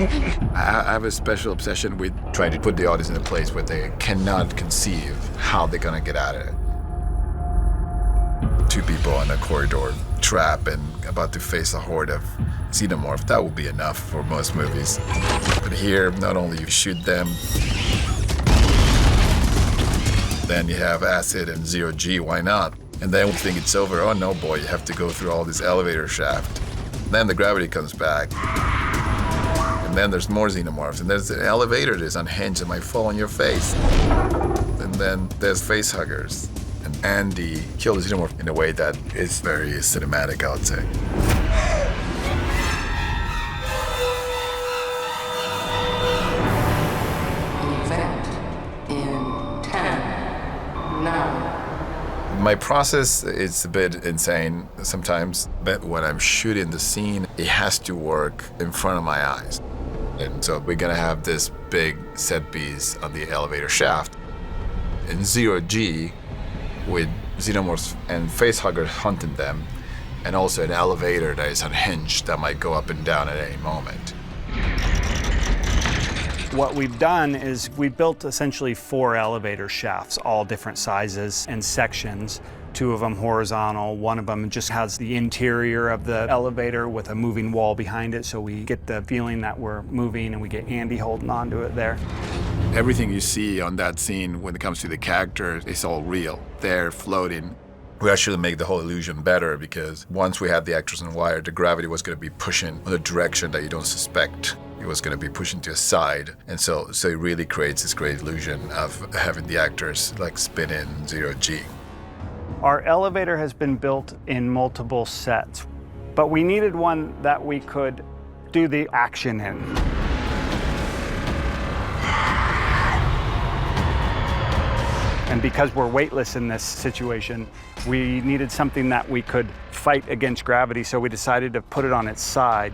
I have a special obsession with trying to put the audience in a place where they cannot conceive how they're gonna get out of it. Two people on a corridor, trap, and about to face a horde of xenomorph. That would be enough for most movies. But here, not only you shoot them, then you have acid and zero G, why not? And then we think it's over. Oh no, boy, you have to go through all this elevator shaft. Then the gravity comes back. And then there's more xenomorphs. And there's an elevator that's unhinged that might fall on your face. And then there's face huggers. And Andy killed the xenomorph in a way that is very cinematic, I would say. Event in 10, 9. My process is a bit insane sometimes, but when I'm shooting the scene, it has to work in front of my eyes. And so we're gonna have this big set piece on the elevator shaft in zero G with xenomorphs and facehuggers hunting them, and also an elevator that is unhinged that might go up and down at any moment. What we've done is we built essentially 4 elevator shafts, all different sizes and sections. 2 of them horizontal, 1 of them just has the interior of the elevator with a moving wall behind it, so we get the feeling that we're moving and we get Andy holding on to it there. Everything you see on that scene when it comes to the characters is all real. They're floating. We actually make the whole illusion better because once we had the actors on wire, the gravity was going to be pushing in a direction that you don't suspect. It was going to be pushing to a side. And so it really creates this great illusion of having the actors like spin in zero G. Our elevator has been built in multiple sets, but we needed one that we could do the action in. And because we're weightless in this situation, we needed something that we could fight against gravity, so we decided to put it on its side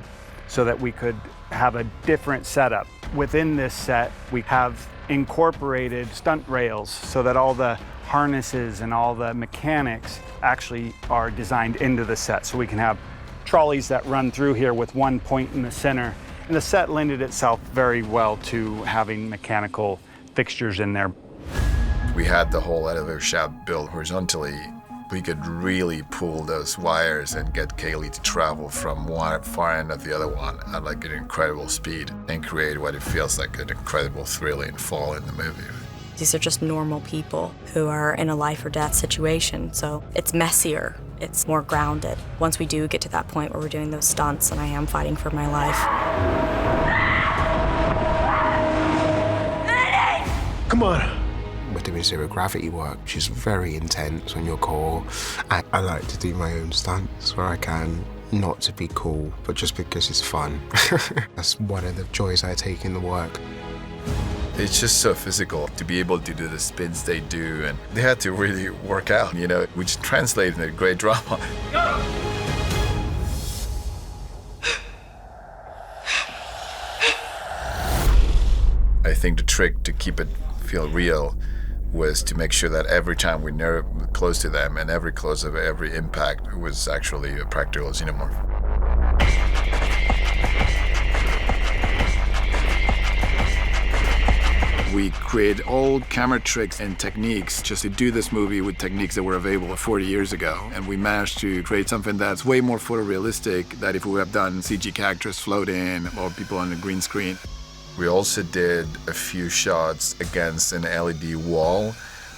so that we could have a different setup. Within this set, we have incorporated stunt rails so that all the harnesses and all the mechanics actually are designed into the set. So we can have trolleys that run through here with one point in the center. And the set lended itself very well to having mechanical fixtures in there. We had the whole elevator shaft built horizontally. We could really pull those wires and get Cailee to travel from one far end of the other one at like an incredible speed and create what it feels like an incredible thrilling fall in the movie. These are just normal people who are in a life or death situation, so it's messier, it's more grounded. Once we do get to that point where we're doing those stunts and I am fighting for my life. Come on. We're doing zero gravity work, which is very intense on your core. And I like to do my own stunts where I can, not to be cool, but just because it's fun. That's one of the joys I take in the work. It's just so physical to be able to do the spins they do, and they had to really work out, you know, which translated into great drama. I think the trick to keep it feel real was to make sure that every time we were close to them and every close of every impact was actually a practical xenomorph. We created old camera tricks and techniques just to do this movie with techniques that were available 40 years ago. And we managed to create something that's way more photorealistic than if we would have done CG characters floating or people on the green screen. We also did a few shots against an LED wall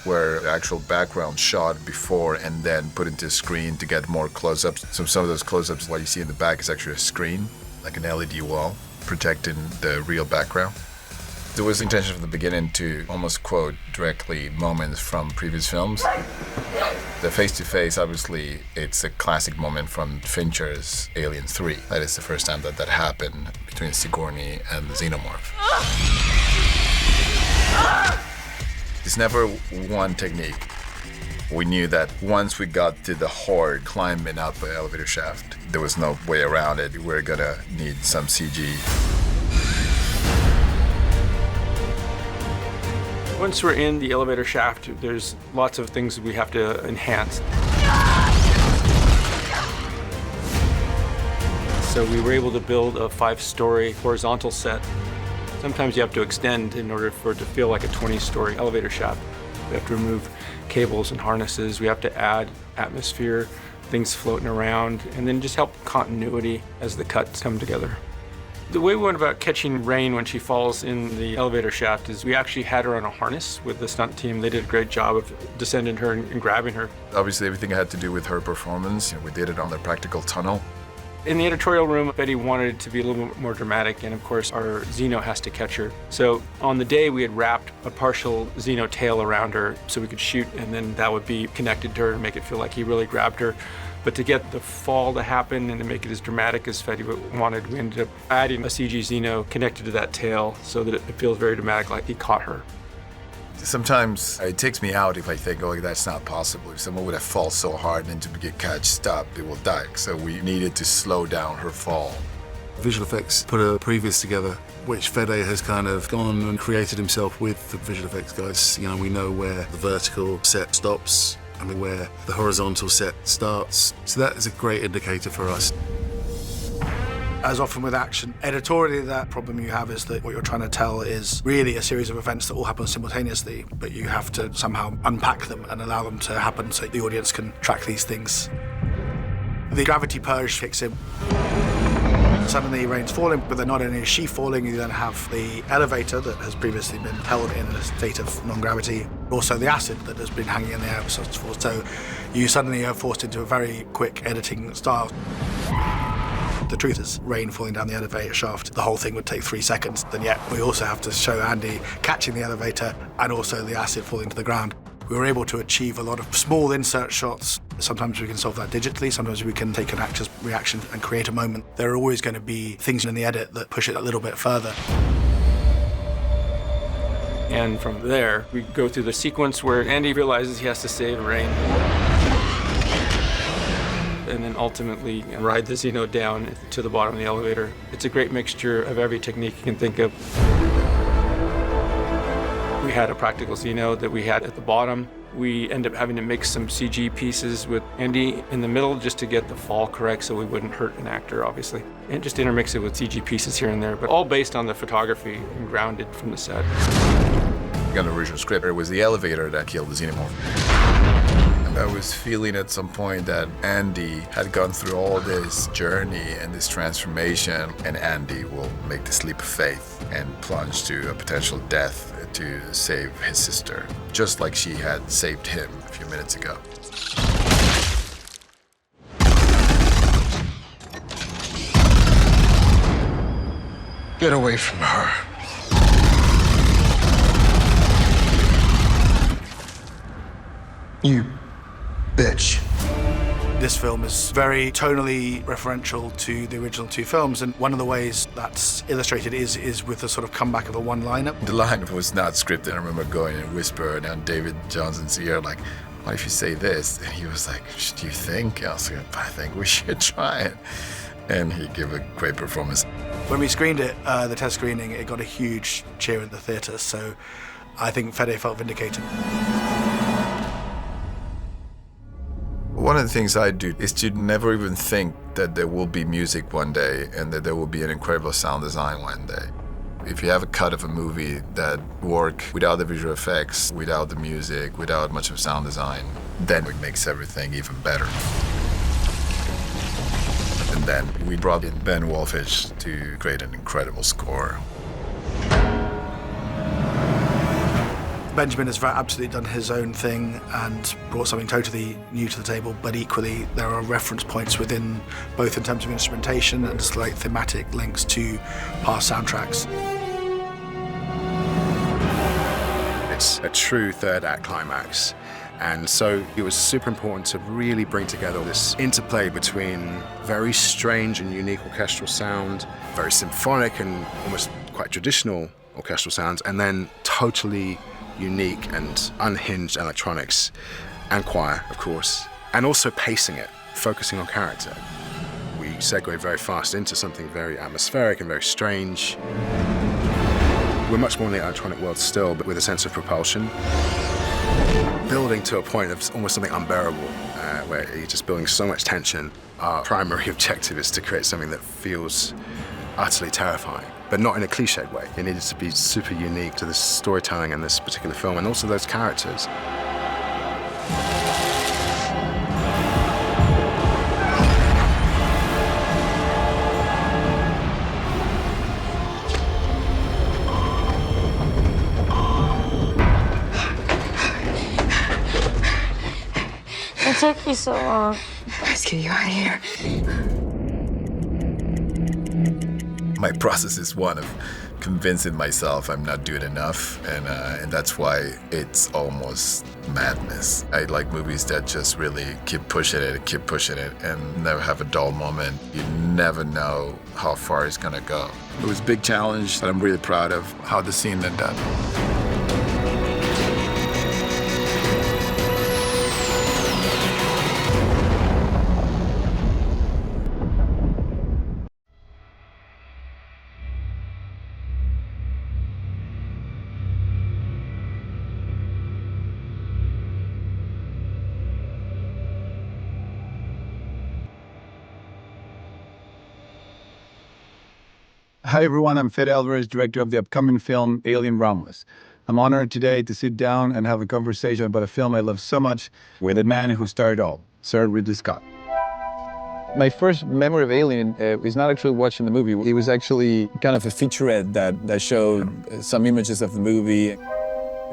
where the actual background shot before and then put into a screen to get more close-ups. So some of those close-ups, what you see in the back is actually a screen, like an LED wall, protecting the real background. There was the intention from the beginning to almost quote directly moments from previous films. The face-to-face, obviously, it's a classic moment from Fincher's Alien 3. That is the first time that happened between Sigourney and the Xenomorph. It's never one technique. We knew that once we got to the horde climbing out the elevator shaft, there was no way around it. We were gonna need some CG. Once we're in the elevator shaft, there's lots of things we have to enhance. So we were able to build a 5-story horizontal set. Sometimes you have to extend in order for it to feel like a 20-story elevator shaft. We have to remove cables and harnesses. We have to add atmosphere, things floating around, and then just help continuity as the cuts come together. The way we went about catching Rain when she falls in the elevator shaft is we actually had her on a harness with the stunt team. They did a great job of descending her and grabbing her. Obviously, everything had to do with her performance. We did it on the practical tunnel. In the editorial room, Fede wanted it to be a little bit more dramatic, and of course our Xeno has to catch her. So on the day we had wrapped a partial Xeno tail around her so we could shoot, and then that would be connected to her to make it feel like he really grabbed her. But to get the fall to happen and to make it as dramatic as Fede wanted, we ended up adding a CG Xeno connected to that tail so that it feels very dramatic, like he caught her. Sometimes it takes me out if I think, oh, that's not possible. If someone would have fallen so hard and to get catched up, they will die. So we needed to slow down her fall. Visual effects put a previs together, which Fede has kind of gone and created himself with the visual effects guys. You know, we know where the vertical set stops and where the horizontal set starts. So that is a great indicator for us. As often with action, editorially that problem you have is that what you're trying to tell is really a series of events that all happen simultaneously, but you have to somehow unpack them and allow them to happen so the audience can track these things. The gravity purge kicks in. Suddenly Rain's falling, but then not only is she falling, you then have the elevator that has previously been held in a state of non-gravity, also the acid that has been hanging in the air so forth. So you suddenly are forced into a very quick editing style. The truth is, Rain falling down the elevator shaft, the whole thing would take 3 seconds, and yet we also have to show Andy catching the elevator and also the acid falling to the ground. We were able to achieve a lot of small insert shots. Sometimes we can solve that digitally, sometimes we can take an actor's reaction and create a moment. There are always going to be things in the edit that push it a little bit further. And from there, we go through the sequence where Andy realizes he has to save Rain. And then ultimately ride the Xeno down to the bottom of the elevator. It's a great mixture of every technique you can think of. We had a practical Xeno that we had at the bottom. We ended up having to mix some CG pieces with Andy in the middle just to get the fall correct so we wouldn't hurt an actor, obviously. And just intermix it with CG pieces here and there, but all based on the photography and grounded from the set. On the original script, it was the elevator that killed the Xenomorph. I was feeling at some point that Andy had gone through all this journey and this transformation, and Andy will make this leap of faith and plunge to a potential death to save his sister, just like she had saved him a few minutes ago. Get away from her. You bitch. This film is very tonally referential to the original 2 films, and one of the ways that's illustrated is with the sort of comeback of a one-liner. The line was not scripted. I remember going and whispering down David Jonsson's ear, like, what if you say this? And he was like, do you think? I was like, I think we should try it. And he gave a great performance. When we screened it, the test screening, it got a huge cheer in the theatre, so I think Fede felt vindicated. One of the things I do is to never even think that there will be music one day and that there will be an incredible sound design one day. If you have a cut of a movie that works without the visual effects, without the music, without much of sound design, then it makes everything even better. And then we brought in Ben Wolfish to create an incredible score. Benjamin has absolutely done his own thing and brought something totally new to the table, but equally there are reference points within, both in terms of instrumentation and slight thematic links to past soundtracks. It's a true third act climax. And so it was super important to really bring together this interplay between very strange and unique orchestral sound, very symphonic and almost quite traditional orchestral sounds, and then totally unique and unhinged electronics and choir, of course, and also pacing it, focusing on character. We segue very fast into something very atmospheric and very strange. We're much more in the electronic world still, but with a sense of propulsion, building to a point of almost something unbearable where you're just building so much tension. Our primary objective is to create something that feels utterly terrifying, but not in a cliched way. It needed to be super unique to the storytelling in this particular film and also those characters. It took you so long. Let's get you out of here. My process is one of convincing myself I'm not doing enough, and that's why it's almost madness. I like movies that just really keep pushing it, and never have a dull moment. You never know how far it's gonna go. It was a big challenge, and I'm really proud of how the scene ended up. Hi everyone, I'm Fede Alvarez, director of the upcoming film Alien Romulus. I'm honored today to sit down and have a conversation about a film I love so much with the man who started all, Sir Ridley Scott. My first memory of Alien is not actually watching the movie. It was actually kind of a featurette that showed some images of the movie.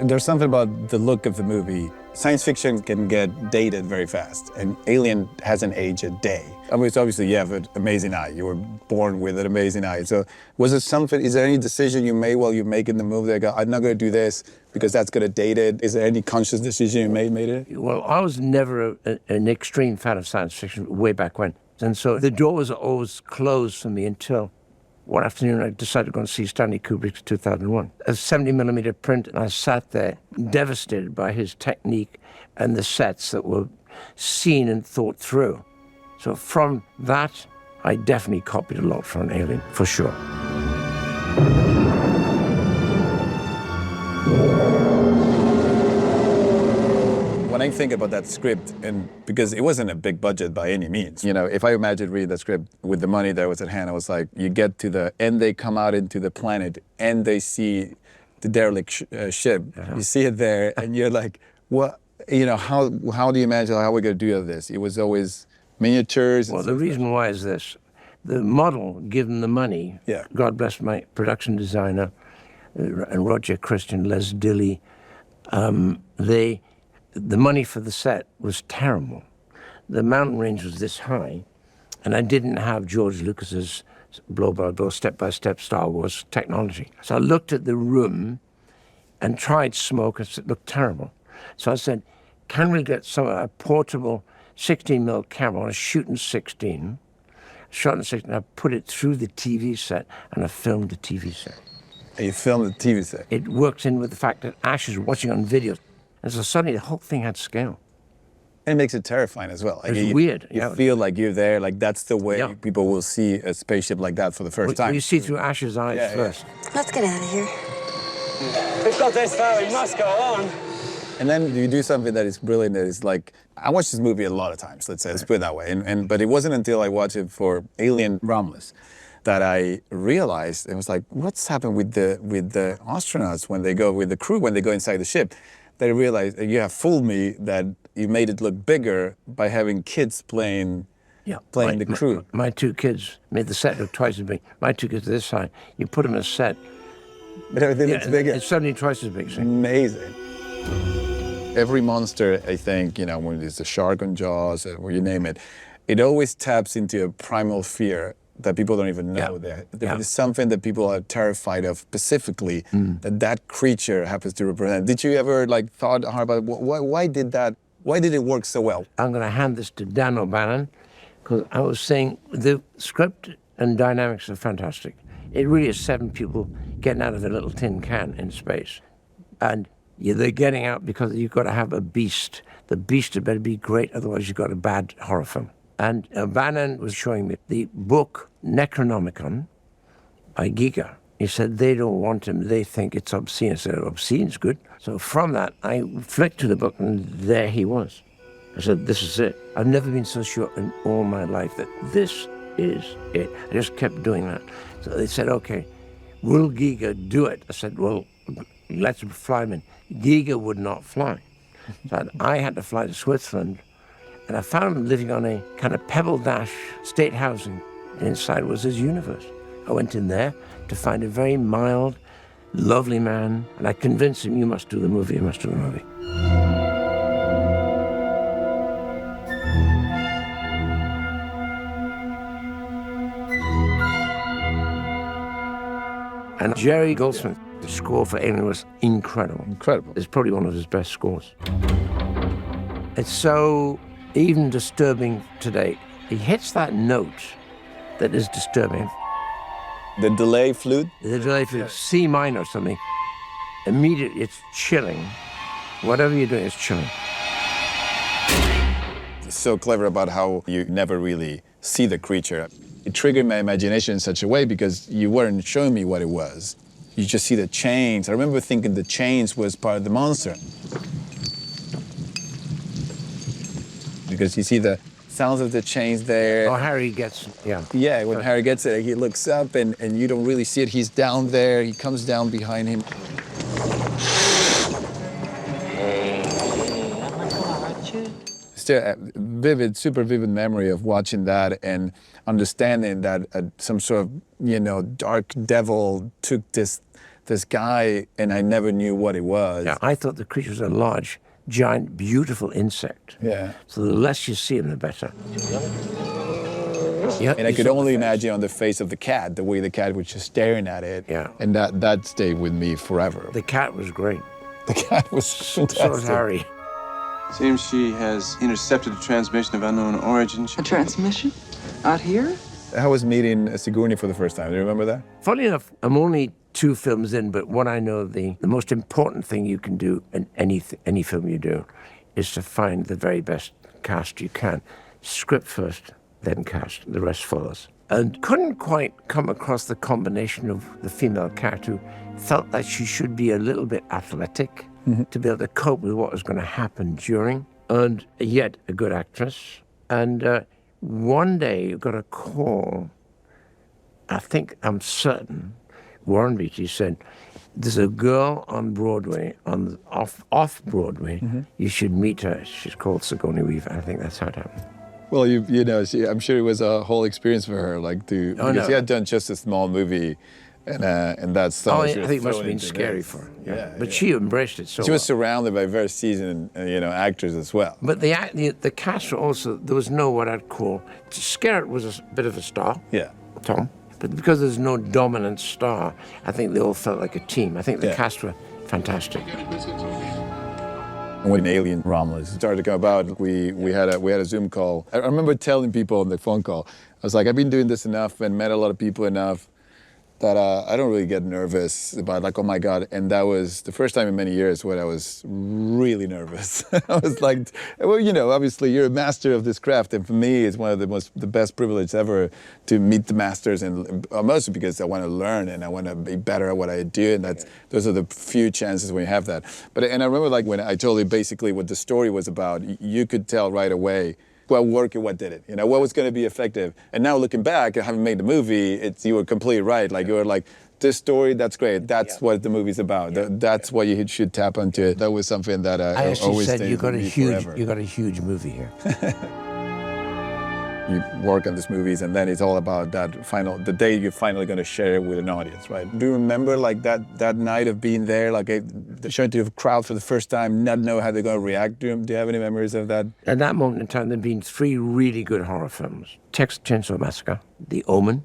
There's something about the look of the movie. Science fiction can get dated very fast, and Alien hasn't aged a day. I mean, it's obviously you have an amazing eye. You were born with an amazing eye. So was it something, is there any decision you made while you're making the movie that go, I'm not gonna do this because that's gonna date it? Is there any conscious decision you made it? Well, I was never an extreme fan of science fiction way back when. And so the door was always closed for me until one afternoon I decided to go and see Stanley Kubrick's 2001. A 70mm print, and I sat there devastated by his technique and the sets that were seen and thought through. So from that, I definitely copied a lot from Alien, for sure. When I think about that script, and because it wasn't a big budget by any means, you know, if I imagined reading that script with the money that was at hand, I was like, you get to the end, they come out into the planet, and they see the derelict ship. You see it there, and you're like, what? You know, how do you imagine how we're going to do this? It was always miniatures. Well, the reason why is this. The model, given the money, God bless my production designer, and Roger Christian, Les Dilly, the money for the set was terrible. The mountain range was this high, and I didn't have George Lucas's blow-by-blow, step-by-step Star Wars technology. So I looked at the room and tried smoke, and it looked terrible. So I said, can we get a portable 16mm camera, I want to shoot in 16, shot in 16, I put it through the TV set, and I filmed the TV set. And you filmed the TV set? It works in with the fact that Ash is watching on video. And so suddenly the whole thing had scale. And it makes it terrifying as well. It's weird. You feel like you're there, like that's the way people will see a spaceship like that for the first time. You see through Ash's eyes first. Let's get out of here. We've got this far, we must go on. And then you do something that is brilliant, that is like, I watched this movie a lot of times, let's put it that way. But it wasn't until I watched it for Alien Romulus that I realized, it was like, what's happened with the astronauts when they go, with the crew, when they go inside the ship? That I realized, you have fooled me that you made it look bigger by having kids playing the crew. My two kids made the set look twice as big. My two kids this side, you put them in a set. But everything looks bigger. It's suddenly twice as big. See? Amazing. Every monster, I think, you know, when it's a shark on Jaws, or you name it, it always taps into a primal fear that people don't even know. There's something that people are terrified of specifically, that creature happens to represent. Did you ever thought hard about why did it work so well? I'm going to hand this to Dan O'Bannon, because I was saying the script and dynamics are fantastic. It really is 7 people getting out of a little tin can in space. And they're getting out because you've got to have a beast. The beast had better be great, otherwise you've got a bad horror film. And Bannon was showing me the book Necronomicon by Giga. He said they don't want him, they think it's obscene. I said, obscene's good. So from that, I flicked to the book, and there he was. I said, this is it. I've never been so sure in all my life that this is it. I just kept doing that. So they said, okay, will Giga do it? I said, well, let's fly him in. Giga would not fly. So I had to fly to Switzerland, and I found him living on a kind of pebble dash state housing. Inside was his universe. I went in there to find a very mild, lovely man, and I convinced him, you must do the movie, you must do the movie. And Jerry Goldsmith, the score for Alien was incredible. Incredible. It's probably one of his best scores. It's so even disturbing today. He hits that note that is disturbing. The delay flute? The delay flute, C minor or something. Immediately, it's chilling. Whatever you're doing, it's chilling. It's so clever about how you never really see the creature. It triggered my imagination in such a way because you weren't showing me what it was. You just see the chains. I remember thinking the chains was part of the monster. Because you see the sounds of the chains there. Oh, Harry gets, yeah. Yeah, when Harry gets it, he looks up and you don't really see it. He's down there, he comes down behind him. Still a vivid, super vivid memory of watching that and understanding that some sort of, dark devil took this guy and I never knew what it was. Yeah, I thought the creature was a large, giant, beautiful insect. Yeah. So the less you see him, the better. Yeah, and I could only imagine on the face of the cat, the way the cat was just staring at it. Yeah. And that stayed with me forever. The cat was great. The cat was fantastic. So was Harry. Seems she has intercepted a transmission of unknown origin. A transmission? Out here? I was meeting Sigourney for the first time. Do you remember that? Funny enough, I'm only 2 films in, but what I know the most important thing you can do in any film you do is to find the very best cast you can. Script first, then cast. The rest follows. And couldn't quite come across the combination of the female character who felt that she should be a little bit athletic to be able to cope with what was going to happen during, and yet a good actress. And one day you got a call, I'm certain, Warren Beatty said, there's a girl on Broadway, off Broadway, you should meet her. She's called Sigourney Weaver. I think that's how it happened. Well, I'm sure it was a whole experience for her, because she had done just a small movie, and that's. I think it must have been scary for her. Yeah. But she embraced it so She was surrounded by very seasoned, actors as well. But the cast were also, there was no what I'd call, Skerritt was a bit of a star. Yeah. Tom. But because there's no dominant star, I think they all felt like a team. I think the cast were fantastic. When Alien Romulus started to come about, we had a Zoom call. I remember telling people on the phone call, I was like, I've been doing this enough and met a lot of people enough that I don't really get nervous about oh my God. And that was the first time in many years when I was really nervous. I was like, well, obviously you're a master of this craft. And for me, it's one of the best privileges ever to meet the masters, and mostly because I want to learn and I want to be better at what I do. And those are the few chances when you have that. And I remember when I told you basically what the story was about, you could tell right away what worked and what didn't, what was going to be effective. And now looking back, having made the movie, you were completely right. You were like, this story, that's great. That's what the movie's about. That's what you should tap into. That was something that I always said, stayed you got with a me huge, forever. you got a huge movie here. You work on these movies, and then it's all about the day you're finally going to share it with an audience, right? Do you remember that night of being there, showing to a crowd for the first time, not know how they're going to react to them? Do you have any memories of that? At that moment in time, there'd been 3 really good horror films: Texas Chainsaw Massacre, The Omen,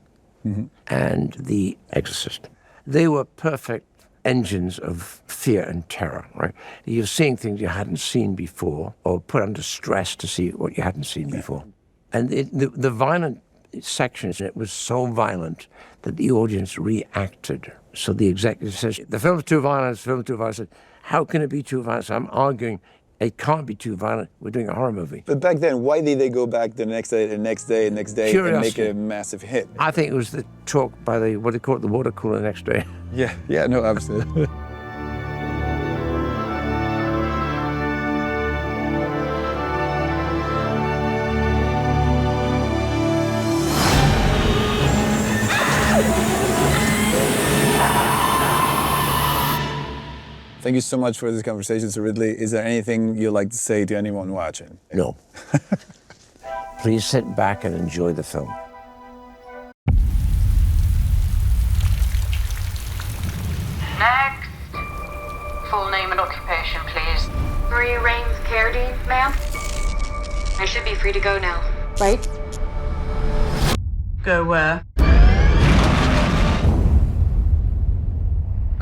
and The Exorcist. They were perfect engines of fear and terror, right? You're seeing things you hadn't seen before, or put under stress to see what you hadn't seen before. And the violent sections, it was so violent that the audience reacted. So the executive says, the film's too violent, I said, how can it be too violent? So I'm arguing, it can't be too violent. We're doing a horror movie. But back then, why did they go back the next day, and make it a massive hit? I think it was the talk by the water cooler the next day. Yeah, no, absolutely. Thank you so much for this conversation, Sir Ridley. Is there anything you'd like to say to anyone watching? No. Please sit back and enjoy the film. Next. Full name and occupation, please. Marie Rains Carradine, ma'am. I should be free to go now, right? Go where?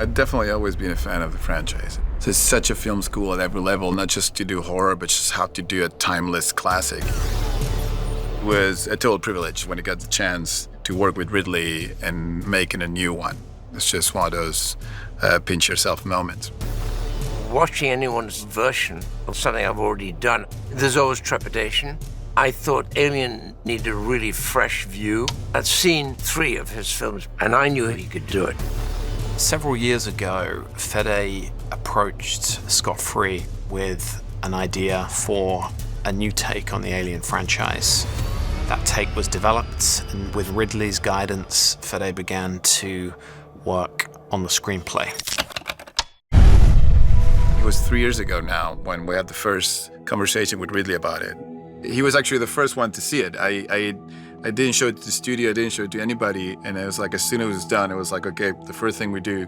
I've definitely always been a fan of the franchise. So it's such a film school at every level, not just to do horror, but just how to do a timeless classic. It was a total privilege when I got the chance to work with Ridley and making a new one. It's just one of those pinch yourself moments. Watching anyone's version of something I've already done, there's always trepidation. I thought Alien needed a really fresh view. I'd seen 3 of his films, and I knew he could do it. Several years ago, Fede approached Scott Free with an idea for a new take on the Alien franchise. That take was developed, and with Ridley's guidance, Fede began to work on the screenplay. It was 3 years ago now when we had the first conversation with Ridley about it. He was actually the first one to see it. I didn't show it to the studio, I didn't show it to anybody, and it was like, as soon as it was done, it was like, okay, the first thing we do,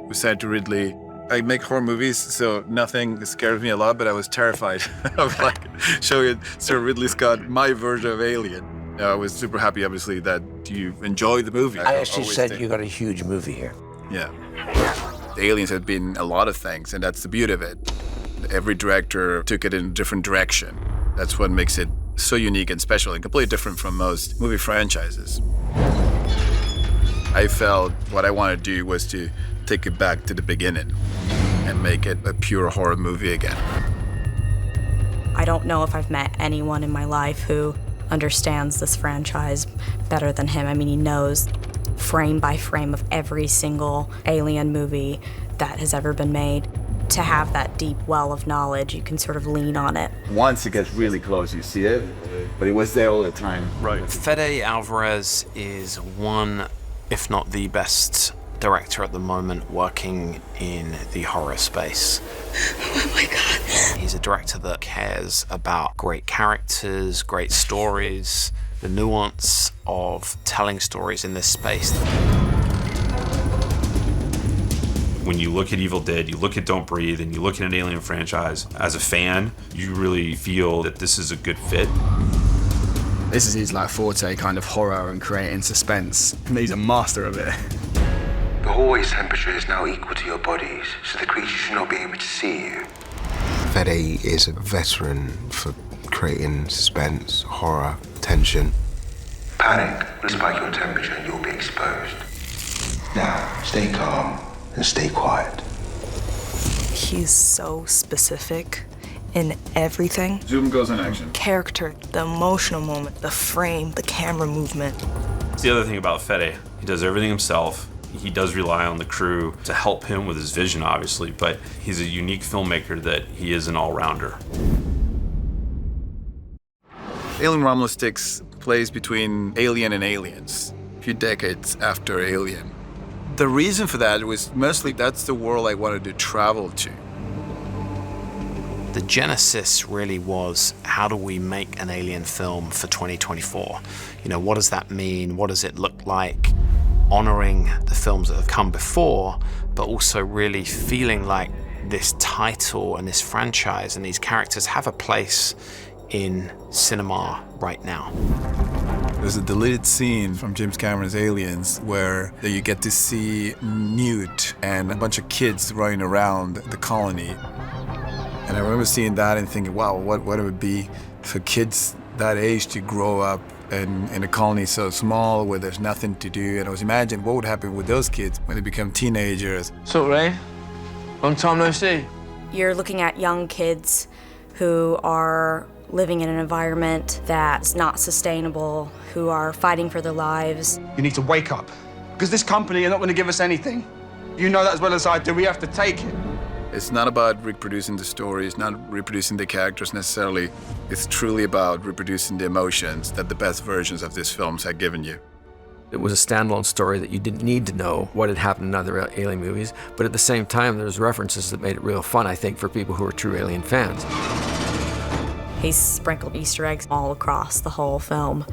we sent it to Ridley. I make horror movies, so nothing scares me a lot, but I was terrified of like showing Sir Ridley Scott my version of Alien. I was super happy, obviously, that you enjoyed the movie. I actually said you got a huge movie here. Yeah. The Aliens have been a lot of things, and that's the beauty of it. Every director took it in a different direction. That's what makes it so unique and special and completely different from most movie franchises. I felt what I wanted to do was to take it back to the beginning and make it a pure horror movie again. I don't know if I've met anyone in my life who understands this franchise better than him. I mean, he knows frame by frame of every single Alien movie that has ever been made. To have that deep well of knowledge, you can sort of lean on it. Once it gets really close, you see it, but it was there all the time. Right. Fede Alvarez is one, if not the best director at the moment working in the horror space. Oh my God. He's a director that cares about great characters, great stories, the nuance of telling stories in this space. When you look at Evil Dead, you look at Don't Breathe, and you look at an Alien franchise, as a fan, you really feel that this is a good fit. This is his like forte, kind of horror and creating suspense. And he's a master of it. The hallway's temperature is now equal to your body's, so the creature should not be able to see you. Fede is a veteran for creating suspense, horror, tension. Panic will spike your temperature and you'll be exposed. Now, stay calm and stay quiet. He's so specific in everything. Zoom goes in action. Character, the emotional moment, the frame, the camera movement. It's the other thing about Fede. He does everything himself. He does rely on the crew to help him with his vision, obviously, but he's a unique filmmaker that he is an all-rounder. Alien Romulus takes place between Alien and Aliens, a few decades after Alien. The reason for that was mostly that's the world I wanted to travel to. The genesis really was, how do we make an Alien film for 2024? You know, what does that mean? What does it look like? Honoring the films that have come before, but also really feeling like this title and this franchise and these characters have a place in cinema right now. There's a deleted scene from James Cameron's Aliens where you get to see Newt and a bunch of kids running around the colony. And I remember seeing that and thinking, wow, what it would be for kids that age to grow up in a colony so small where there's nothing to do. And I was imagining what would happen with those kids when they become teenagers. So, Ray, long time no see. You're looking at young kids who are living in an environment that's not sustainable, who are fighting for their lives. You need to wake up, because this company are not going to give us anything. You know that as well as I do. We have to take it. It's not about reproducing the stories, not reproducing the characters necessarily. It's truly about reproducing the emotions that the best versions of these films have given you. It was a standalone story that you didn't need to know what had happened in other Alien movies, but at the same time, there's references that made it real fun, I think, for people who are true Alien fans. He's sprinkled Easter eggs all across the whole film.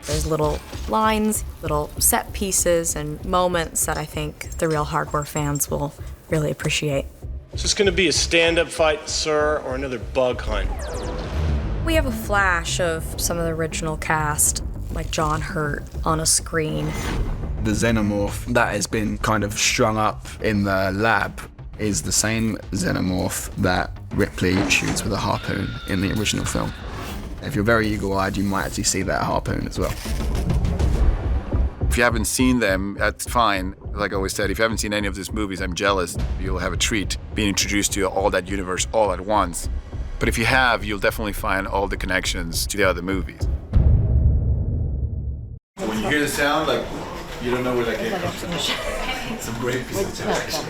There's little lines, little set pieces, and moments that I think the real hardcore fans will really appreciate. Is this gonna be a stand-up fight, sir, or another bug hunt? We have a flash of some of the original cast, like John Hurt, on a screen. The xenomorph that has been kind of strung up in the lab is the same xenomorph that Ripley shoots with a harpoon in the original film. If you're very eagle-eyed, you might actually see that harpoon as well. If you haven't seen them, that's fine. Like I always said, if you haven't seen any of these movies, I'm jealous. You'll have a treat being introduced to all that universe all at once. But if you have, you'll definitely find all the connections to the other movies. When you hear the sound, like, you don't know where that came from. It's a great piece of television.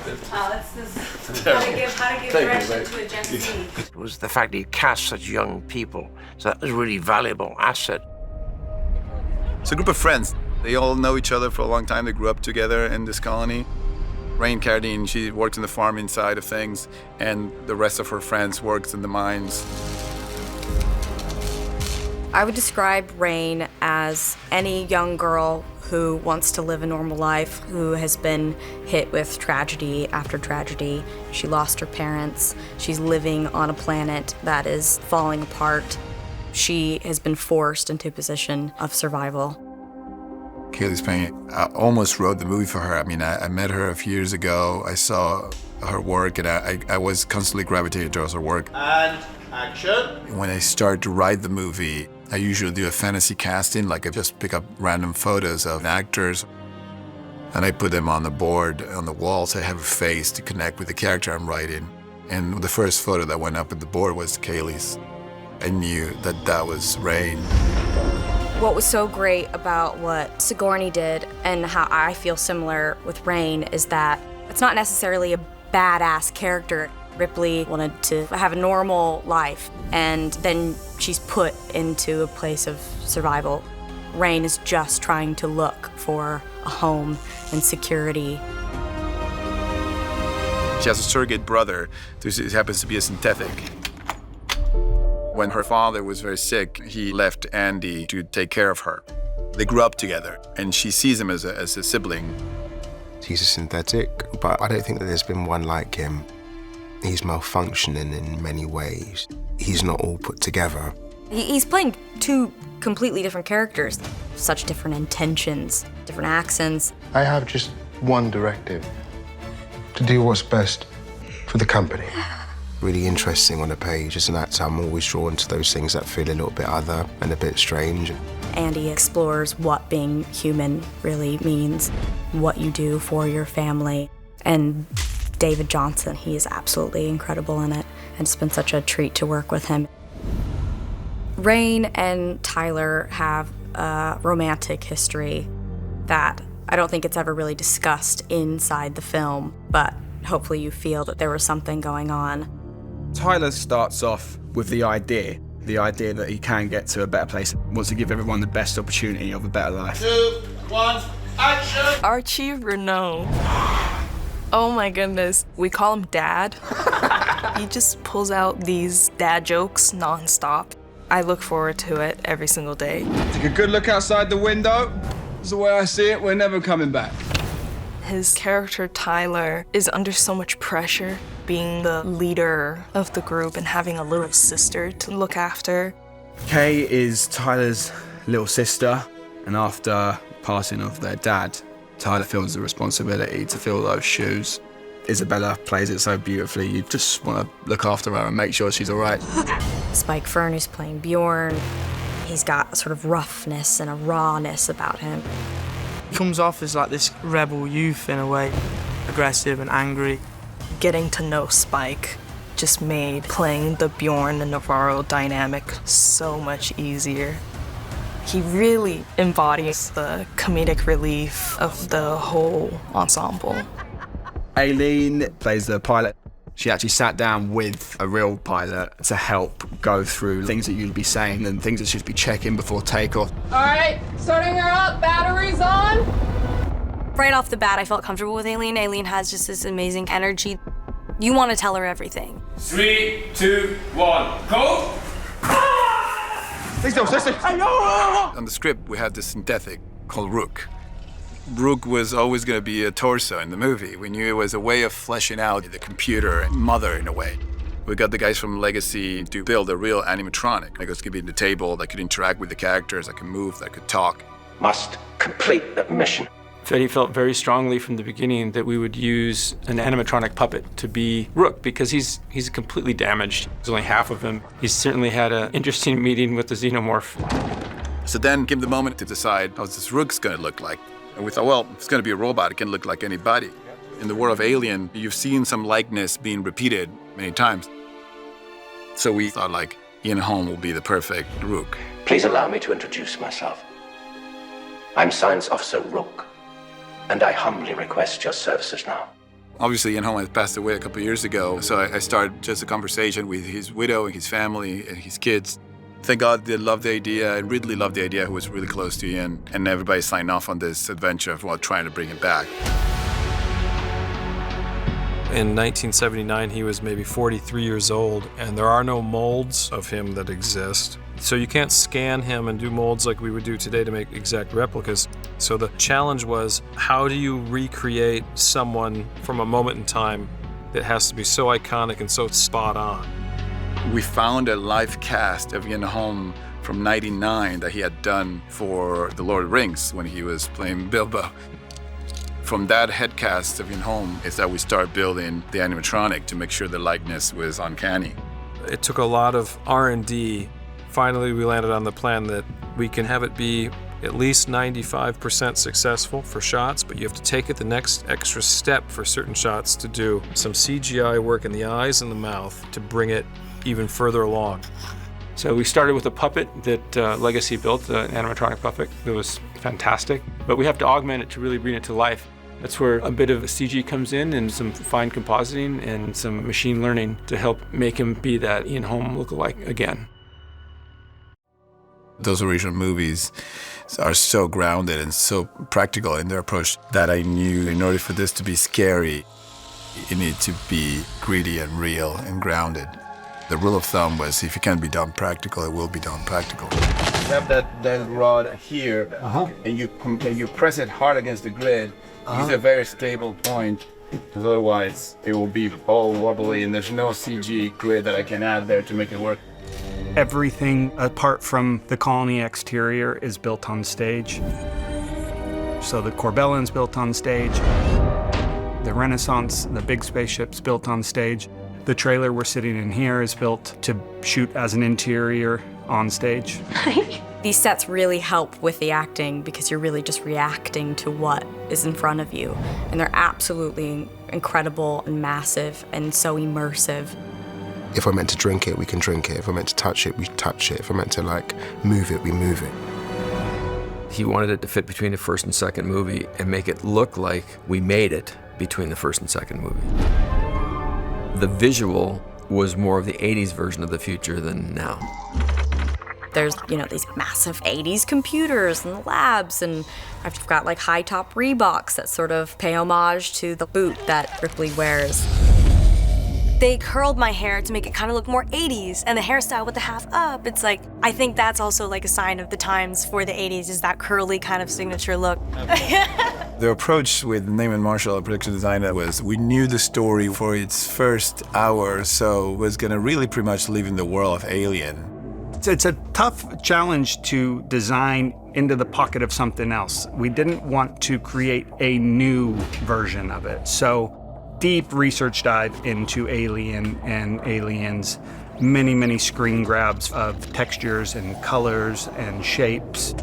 How to give direction to a Gen Z. It was the fact that he cast such young people, so that was a really valuable asset. It's a group of friends. They all know each other for a long time. They grew up together in this colony. Rain Carradine, she works in the farming side of things, and the rest of her friends works in the mines. I would describe Rain as any young girl who wants to live a normal life, who has been hit with tragedy after tragedy. She lost her parents. She's living on a planet that is falling apart. She has been forced into a position of survival. Cailee Spaeny, I almost wrote the movie for her. I mean, I met her a few years ago. I saw her work, and I was constantly gravitated towards her work. And action. When I start to write the movie, I usually do a fantasy casting, like I just pick up random photos of actors, and I put them on the board, on the wall, so I have a face to connect with the character I'm writing. And the first photo that went up at the board was Cailee's. I knew that that was Rain. What was so great about what Sigourney did, and how I feel similar with Rain, is that it's not necessarily a badass character. Ripley wanted to have a normal life, and then she's put into a place of survival. Rain is just trying to look for a home and security. She has a surrogate brother who happens to be a synthetic. When her father was very sick, he left Andy to take care of her. They grew up together, and she sees him as a sibling. He's a synthetic, but I don't think that there's been one like him. He's malfunctioning in many ways. He's not all put together. He's playing two completely different characters, such different intentions, different accents. I have just one directive, to do what's best for the company. Really interesting on a page. As an actor, I'm always drawn to those things that feel a little bit other and a bit strange. Andy explores what being human really means, what you do for your family. And David Jonsson, he is absolutely incredible in it, and it's been such a treat to work with him. Rain and Tyler have a romantic history that I don't think it's ever really discussed inside the film, but hopefully you feel that there was something going on. Tyler starts off with the idea that he can get to a better place, wants to give everyone the best opportunity of a better life. 2, 1, action! Archie Renaux. Oh my goodness. We call him Dad. He just pulls out these dad jokes nonstop. I look forward to it every single day. Take a good look outside the window. That's the way I see it. We're never coming back. His character, Tyler, is under so much pressure, being the leader of the group and having a little sister to look after. Kay is Tyler's little sister, and after passing of their dad, Tyler feels the responsibility to fill those shoes. Isabella plays it so beautifully, you just want to look after her and make sure she's all right. Spike Fern, who's playing Bjorn, he's got a sort of roughness and a rawness about him. He comes off as like this rebel youth in a way, aggressive and angry. Getting to know Spike just made playing the Bjorn and Navarro dynamic so much easier. He really embodies the comedic relief of the whole ensemble. Aileen plays the pilot. She actually sat down with a real pilot to help go through things that you'd be saying and things that she'd be checking before takeoff. All right, starting her up, batteries on. Right off the bat, I felt comfortable with Alien. Alien has just this amazing energy. You want to tell her everything. 3, 2, 1, go! On the script, we had this synthetic called Rook. Rook was always going to be a torso in the movie. We knew it was a way of fleshing out the computer and mother in a way. We got the guys from Legacy to build a real animatronic that was going to be the table, that could interact with the characters, that could move, that could talk. Must complete the mission. Fede felt very strongly from the beginning that we would use an animatronic puppet to be Rook because he's completely damaged. There's only half of him. He's certainly had an interesting meeting with the xenomorph. So then came the moment to decide how this Rook's going to look like. And we thought, well, if it's going to be a robot, it can look like anybody. In the world of Alien, you've seen some likeness being repeated many times. So we thought, like, Ian Holm will be the perfect Rook. Please allow me to introduce myself. I'm Science Officer Rook, and I humbly request your services now. Obviously, Ian Holm had passed away a couple of years ago, so I started just a conversation with his widow and his family and his kids. Thank God they loved the idea, and Ridley loved the idea, who was really close to Ian, and everybody signed off on this adventure of trying to bring him back. In 1979, he was maybe 43 years old, and there are no molds of him that exist. So you can't scan him and do molds like we would do today to make exact replicas. So the challenge was, how do you recreate someone from a moment in time that has to be so iconic and so spot on? We found a live cast of Ian Holm from '99 that he had done for The Lord of the Rings when he was playing Bilbo. From that head cast of Ian Holm is that we start building the animatronic to make sure the likeness was uncanny. It took a lot of R&D. Finally, we landed on the plan that we can have it be at least 95% successful for shots, but you have to take it the next extra step for certain shots to do some CGI work in the eyes and the mouth to bring it even further along. So we started with a puppet that Legacy built, an animatronic puppet that was fantastic, but we have to augment it to really bring it to life. That's where a bit of CG comes in and some fine compositing and some machine learning to help make him be that Ian Holm lookalike again. Those original movies are so grounded and so practical in their approach that I knew in order for this to be scary, it needed to be gritty and real and grounded. The rule of thumb was, if it can be done practical, it will be done practical. You have that rod here, and you press it hard against the grid. It's a very stable point, because otherwise it will be all wobbly, and there's no CG grid that I can add there to make it work. Everything apart from the colony exterior is built on stage. So the Corbellin's built on stage, the Renaissance, the big spaceship's built on stage. The trailer we're sitting in here is built to shoot as an interior on stage. These sets really help with the acting because you're really just reacting to what is in front of you. And they're absolutely incredible and massive and so immersive. If we're meant to drink it, we can drink it. If we're meant to touch it, we touch it. If we're meant to move it, we move it. He wanted it to fit between the first and second movie and make it look like we made it between the first and second movie. The visual was more of the 80s version of the future than now. There's, these massive 80s computers and labs, and I've got like high top Reeboks that sort of pay homage to the boot that Ripley wears. They curled my hair to make it kind of look more 80s, and the hairstyle with the half up, it's like, I think that's also like a sign of the times for the 80s, is that curly kind of signature look. The approach with Neyman Marshall, our production designer, was we knew the story for its first hour or so was going to really pretty much live in the world of Alien. It's a tough challenge to design into the pocket of something else. We didn't want to create a new version of it. So deep research dive into Alien and Aliens, many screen grabs of textures and colors and shapes.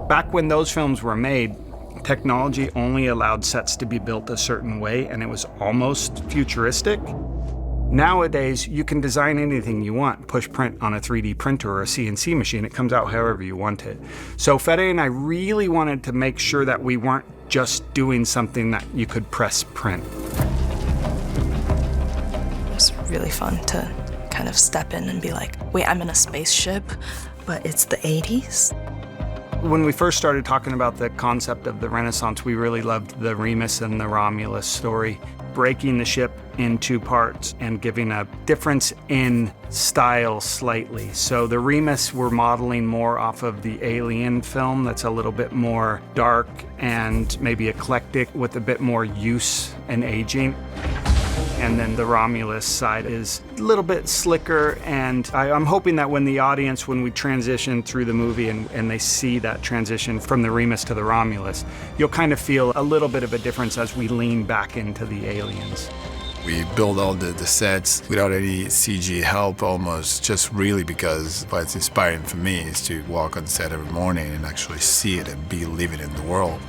Back when those films were made, technology only allowed sets to be built a certain way, and it was almost futuristic. Nowadays, you can design anything you want, push print on a 3D printer or a CNC machine. It comes out however you want it. So Fede and I really wanted to make sure that we weren't just doing something that you could press print. really fun to kind of step in and be like, wait, I'm in a spaceship, but it's the 80s? When we first started talking about the concept of the Renaissance, we really loved the Remus and the Romulus story, breaking the ship in two parts and giving a difference in style slightly. So the Remus we're modeling more off of the Alien film that's a little bit more dark and maybe eclectic with a bit more use and aging. And then the Romulus side is a little bit slicker, and I'm hoping that when the audience, when we transition through the movie and they see that transition from the Remus to the Romulus, you'll kind of feel a little bit of a difference as we lean back into the aliens. We build all the sets without any CG help almost, just really because what's inspiring for me is to walk on set every morning and actually see it and be living in the world.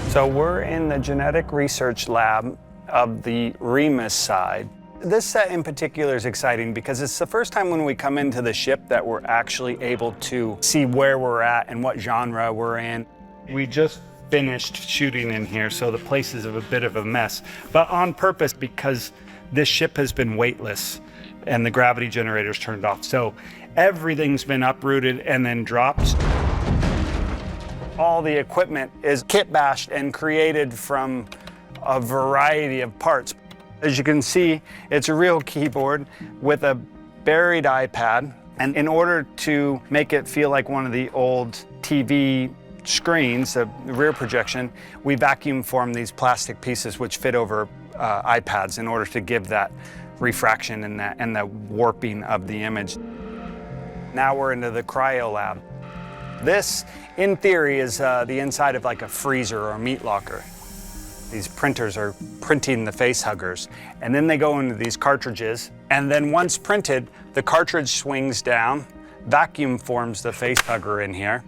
So we're in the genetic research lab of the Remus side. This set in particular is exciting because it's the first time when we come into the ship that we're actually able to see where we're at and what genre we're in. We just finished shooting in here, so the place is a bit of a mess, but on purpose because this ship has been weightless and the gravity generator's turned off. So everything's been uprooted and then dropped. All the equipment is kit bashed and created from a variety of parts. As you can see, it's a real keyboard with a buried iPad. And in order to make it feel like one of the old TV screens, the rear projection, we vacuum form these plastic pieces which fit over iPads in order to give that refraction and the warping of the image. Now we're into the cryo lab. This, in theory, is the inside of like a freezer or a meat locker. These printers are printing the face huggers, and then they go into these cartridges, and then once printed, the cartridge swings down, vacuum forms the face hugger in here.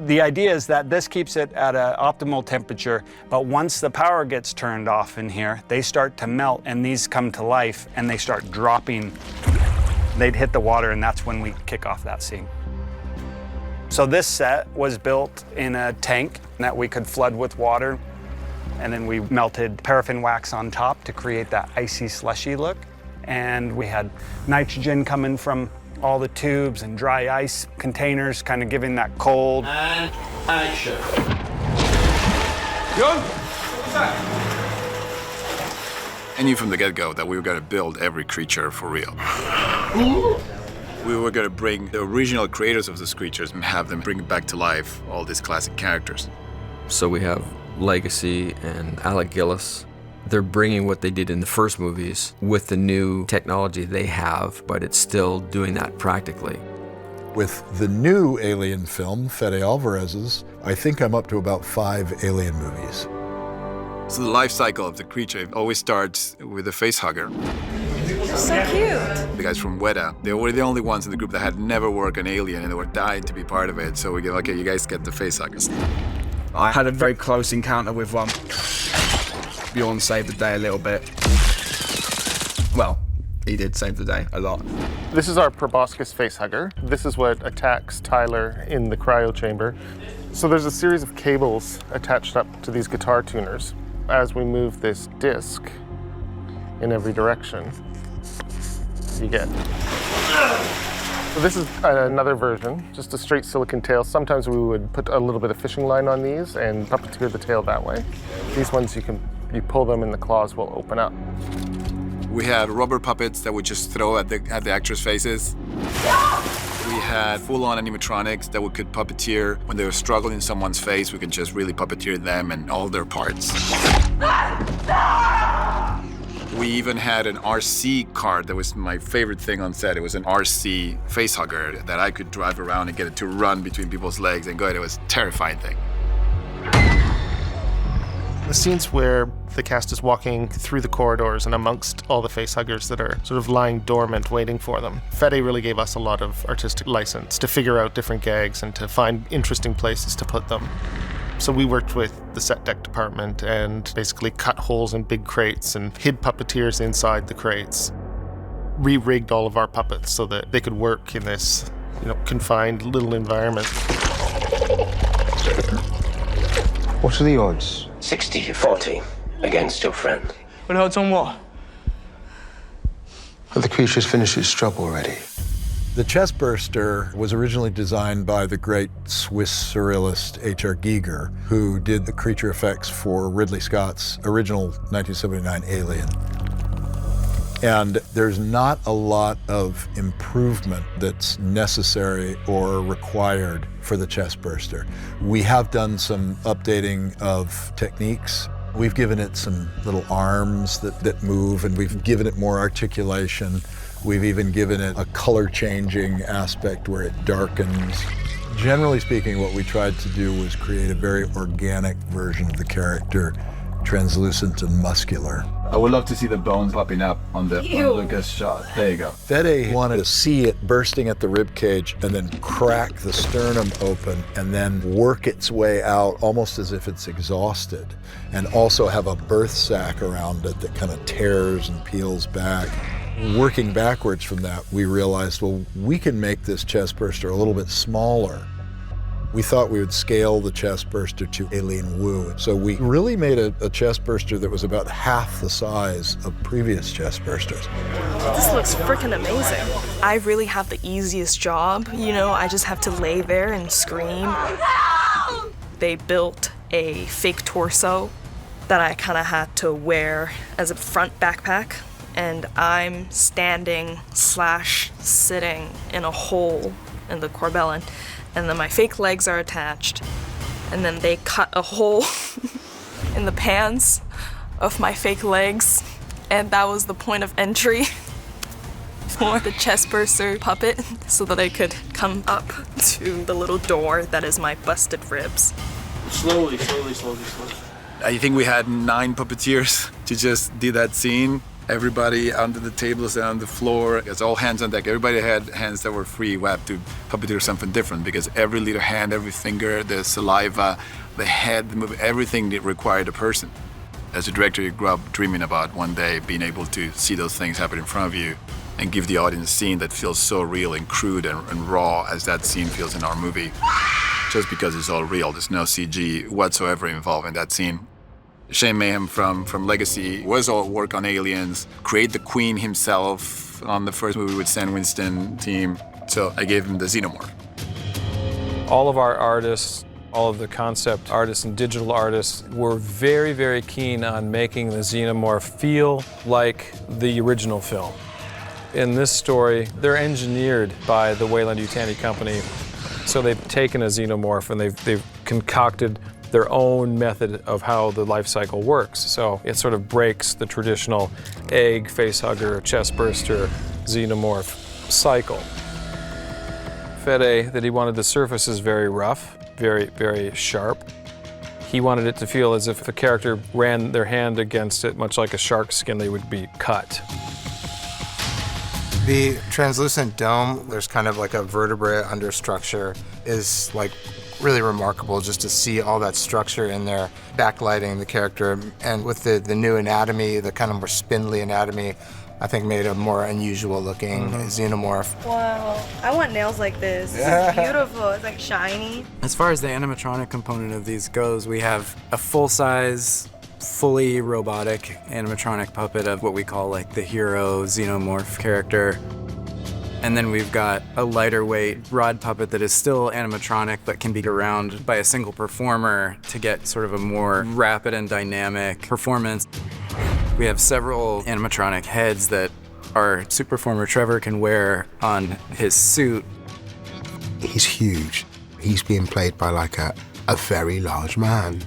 The idea is that this keeps it at an optimal temperature, but once the power gets turned off in here, they start to melt, and these come to life, and they start dropping. They'd hit the water, and that's when we kick off that scene. So this set was built in a tank that we could flood with water. And then we melted paraffin wax on top to create that icy, slushy look. And we had nitrogen coming from all the tubes and dry ice containers, kind of giving that cold. And action. Go! What's that? I knew from the get-go that we were going to build every creature for real. We were going to bring the original creators of these creatures and have them bring back to life all these classic characters. So we have Legacy and Alec Gillis. They're bringing what they did in the first movies with the new technology they have, but it's still doing that practically. With the new Alien film, Fede Alvarez's, I think I'm up to about 5 Alien movies. So the life cycle of the creature always starts with a face hugger. So cute. The guys from Weta, they were the only ones in the group that had never worked on Alien and they were dying to be part of it. So we go, okay, you guys get the face huggers. I had a very close encounter with one. Bjorn saved the day a little bit. Well, he did save the day a lot. This is our proboscis facehugger. This is what attacks Tyler in the cryo chamber. So there's a series of cables attached up to these guitar tuners. As we move this disc in every direction, you get. So this is another version, just a straight silicon tail. Sometimes we would put a little bit of fishing line on these and puppeteer the tail that way. These ones, you pull them and the claws will open up. We had rubber puppets that would just throw at the actors' faces. We had full-on animatronics that we could puppeteer. When they were struggling in someone's face, we could just really puppeteer them and all their parts. We even had an RC car that was my favorite thing on set. It was an RC facehugger that I could drive around and get it to run between people's legs and go. It was a terrifying thing. The scenes where the cast is walking through the corridors and amongst all the facehuggers that are sort of lying dormant waiting for them. Fede really gave us a lot of artistic license to figure out different gags and to find interesting places to put them. So we worked with the set deck department and basically cut holes in big crates and hid puppeteers inside the crates. Re-rigged all of our puppets so that they could work in this, confined little environment. What are the odds? 60-40 against your friend. But odds on what? The creature's finished its job already. The chest burster was originally designed by the great Swiss surrealist H.R. Giger, who did the creature effects for Ridley Scott's original 1979 Alien. And there's not a lot of improvement that's necessary or required for the chest burster. We have done some updating of techniques. We've given it some little arms that move, and we've given it more articulation. We've even given it a color-changing aspect where it darkens. Generally speaking, what we tried to do was create a very organic version of the character, translucent and muscular. I would love to see the bones popping up on the Lucas shot. There you go. Fede wanted to see it bursting at the rib cage and then crack the sternum open and then work its way out almost as if it's exhausted, and also have a birth sac around it that kind of tears and peels back. Working backwards from that, we realized, well, we can make this chest burster a little bit smaller. We thought we would scale the chest burster to Aileen Wu. So we really made a chest burster that was about half the size of previous chest bursters. This looks freaking amazing. I really have the easiest job, you know, I just have to lay there and scream. They built a fake torso that I kind of had to wear as a front backpack, and I'm standing / sitting in a hole in the corbellin. And then my fake legs are attached, and then they cut a hole in the pants of my fake legs, and that was the point of entry for the chest burster puppet, so that I could come up to the little door that is my busted ribs. Slowly. I think we had 9 puppeteers to just do that scene. Everybody under the tables and on the floor, it's all hands on deck. Everybody had hands that were free. We had to puppeteer something different because every little hand, every finger, the saliva, the head, the move, everything that required a person. As a director, you grew up dreaming about one day being able to see those things happen in front of you and give the audience a scene that feels so real and crude and raw as that scene feels in our movie. Just because it's all real, there's no CG whatsoever involved in that scene. Shane Mayhem from Legacy was all work on aliens, create the Queen himself on the first movie with Stan Winston team. So I gave him the xenomorph. All of our artists, all of the concept artists and digital artists were very, very keen on making the xenomorph feel like the original film. In this story, they're engineered by the Weyland-Yutani company. So they've taken a xenomorph and they've concocted their own method of how the life cycle works. So it sort of breaks the traditional egg, facehugger, chest burster, xenomorph cycle. Fede, that he wanted the surfaces very rough, very, very sharp. He wanted it to feel as if the character ran their hand against it, much like a shark's skin, they would be cut. The translucent dome, there's kind of like a vertebrae understructure, is like really remarkable just to see all that structure in there, backlighting the character. And with the new anatomy, the kind of more spindly anatomy, I think made a more unusual looking xenomorph. Wow, I want nails like this. It's beautiful, it's like shiny. As far as the animatronic component of these goes, we have a full-size, fully robotic animatronic puppet of what we call like the hero xenomorph character. And then we've got a lighter weight rod puppet that is still animatronic but can be around by a single performer to get sort of a more rapid and dynamic performance. We have several animatronic heads that our suit performer Trevor can wear on his suit. He's huge. He's being played by like a very large man.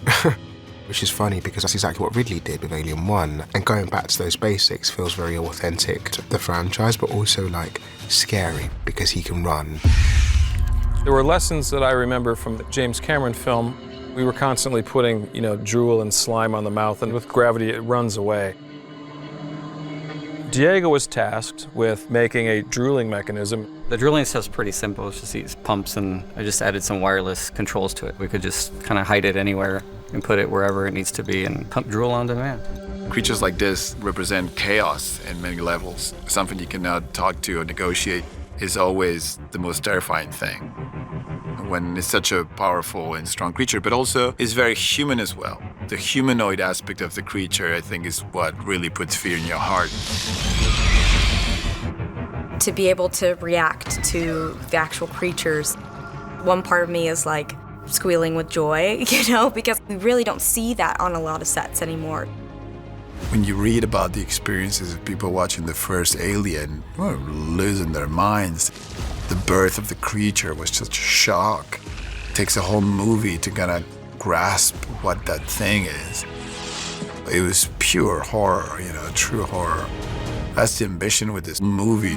Which is funny because that's exactly what Ridley did with Alien 1. And going back to those basics feels very authentic to the franchise, but also like scary because he can run. There were lessons that I remember from the James Cameron film. We were constantly putting, drool and slime on the mouth, and with gravity it runs away. Diego was tasked with making a drooling mechanism. The drooling stuff's pretty simple. It's just these pumps, and I just added some wireless controls to it. We could just kind of hide it anywhere and put it wherever it needs to be and pump drool on demand. Creatures like this represent chaos in many levels. Something you cannot talk to or negotiate is always the most terrifying thing. When it's such a powerful and strong creature, but also is very human as well. The humanoid aspect of the creature, I think, is what really puts fear in your heart. to be able to react to the actual creatures. One part of me is like squealing with joy, you know, because we really don't see that on a lot of sets anymore. When you read about the experiences of people watching the first Alien, well, losing their minds. The birth of the creature was such a shock. It takes a whole movie to kind of grasp what that thing is. It was pure horror, you know, true horror. That's the ambition with this movie.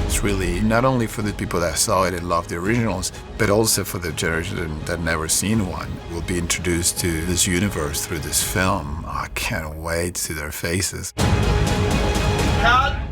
It's really not only for the people that saw it and loved the originals, but also for the generation that never seen one. Will be introduced to this universe through this film. I can't wait to see their faces. Cut!